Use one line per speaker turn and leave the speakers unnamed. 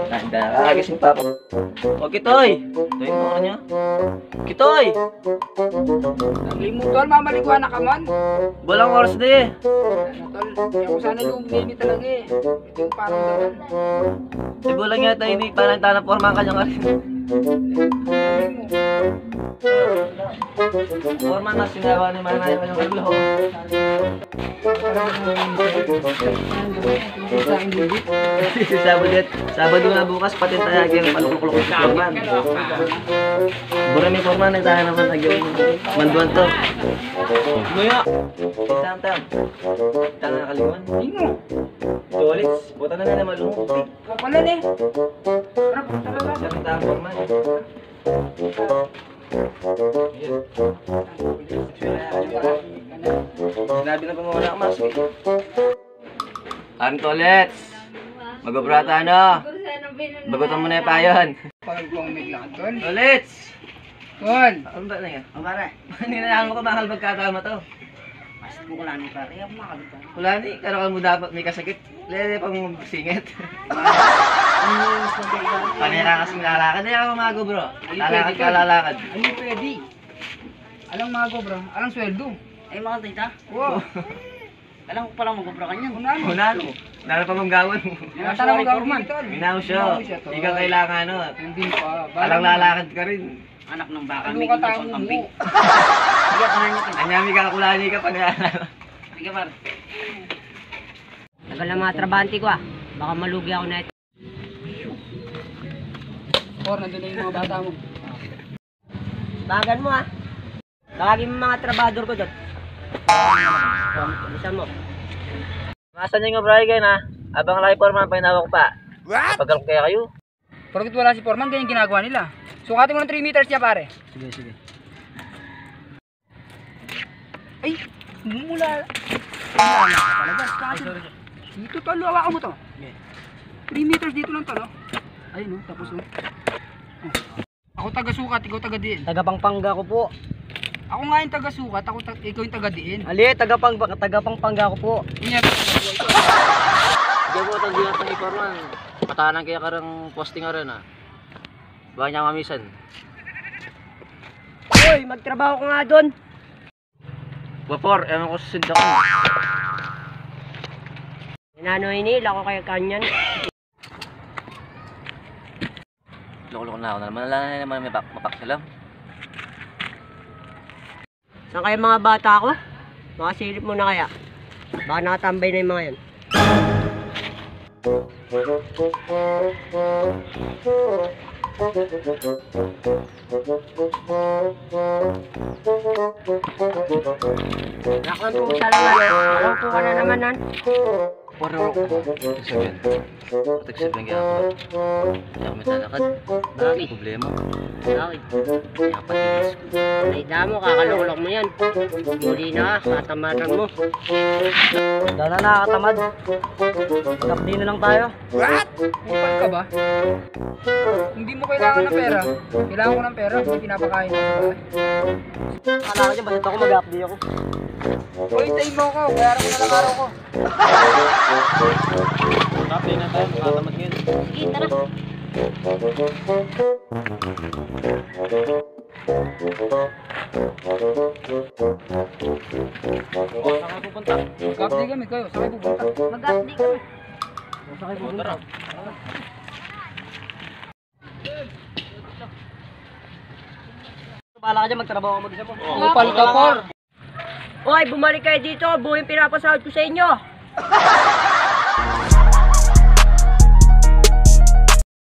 Nakakagising pa po. O, Kitoy! Kitoy mo ka niya? Kitoy!
Nalimutan, mamaliguan na ka man.
Walang oras na eh.
Tol, kaya ko sana lumini talaga eh. Ito yung parang dawan.
Sibulang yata ini, parang tanang forma ka niya ka rin.
Sabi mo.
Forma na sinawa ni Manay ka niyang karlo. Sabado nga bukas, pati tayo yung paluklok-lok sa forman. Bura may forman, ay tayo naman nagyong manduan to. Nguya! Isang-tam. Isang nakalimuan.
Ingo.
Tolits, buta na na malungkot.
Kapalan eh.
Siya kita ang forman. Sinabi na pamawala ka, Mas. Tolets! Mag-obrata ano? Bagutan mo na yung payon.
Pag bumigla ka, Tol.
Tolets!
Tol.
Ano ba na yan? Ang pare. Ninanahan mo ka bakal magkatama to.
Pasok mo ko lang ni pare. Ako makakita.
Wala ni, karo mo dapat may kasakit. Lele pang singit. Panira kasing lalakad. Hindi ako mago bro. Lalakad ka lalakad.
Ano pwede? Alang mago bro. Alang sweldo.
Ay mga tita,
Wow.
alam ko palang mag-obra ka niyan.
Unano.
Unano. Nalo pa mong gawan mo.
Nasa na mag-government, Tol.
Minaw siya.
Tol.
Ikaw kailangan ano.
Hindi pa.
Alang lalakad ka rin.
Anak ng baka,
Ano
may
ka
ginto
tao
pang
mo?
kambing. Sige, panahan niyo.
Anyami ka kulani ka pag
Sige par.
Tagal na mga trabante ko ah. Baka malugi ako na ito.
Or, nandun na yung mga bata mo.
Bagan mo ah. Tawagin mo mga trabador ko doon. Bilisan mo.
Masan yung Brian ha? Abang laki forma pa inawak pa. Pagkalok kaya kayo.
Porkit wala si Foreman, ganyan ginagawa nila. Sukatin mo ng 3 meters niya pare.
Sige, sige.
Ay, mula. Dito Tol, hawakan mo to. 3 meters dito lang Tol. Ayun no, tapos no. Ako taga-sukat, ikaw taga-diin.
Tagapangpangga ko po.
Ako nga yung taga-sukat, ikaw yung taga-diin.
Ali, tagapangpangga ko po.
Ingat.
Diyan po itong dilat ng ikorman. Patahanan kaya karang posting nga rin ha. Baka niya mamisan.
Uy, magtrabaho ka nga doon.
Wapor, ewan ko sa sindakan.
Inano ini, lako kayo kanyan.
Loko-loko na ako na naman. Wala na naman may mapak sila.
Saan kayo mga bata ko? Makasilip mo na kaya. Baka nakatambay na yung mga yan. Nakang pusa lang ano. Nakang po ka na naman nan.
Puro Tagsabihan. Tagsabihan kaya ako. Hindi ako matalakad.
Bakit?
Problema.
Bakit?
Kaya patilis ko.
Ay damo, kakalulok mo yan. Muli na, katamaran mo.
Wala na nakakatamad. Kapdi na lang tayo.
Kupal ka ba? Hindi mo kailangan ng pera. Kailangan ko ng pera, hindi pinapakain ko sa bahay.
Kala ko dyan, basit ako mag-update ako.
Uy, tayo mo ko, bayaran ko na lang araw ko.
Kapdi na tayo, makatamad ngayon.
Sige, tara.
Saan kayo pupunta?
Mag-update kami kayo, saan kayo pupunta?
Mag-update kami.
Saan kayo pupunta?
Bala ka dyan, magtrabaho ka mag-isa mo.
Kupal ka, Por.
Hoy, bumalik kayo dito. Buhay pinapasahod ko sa inyo.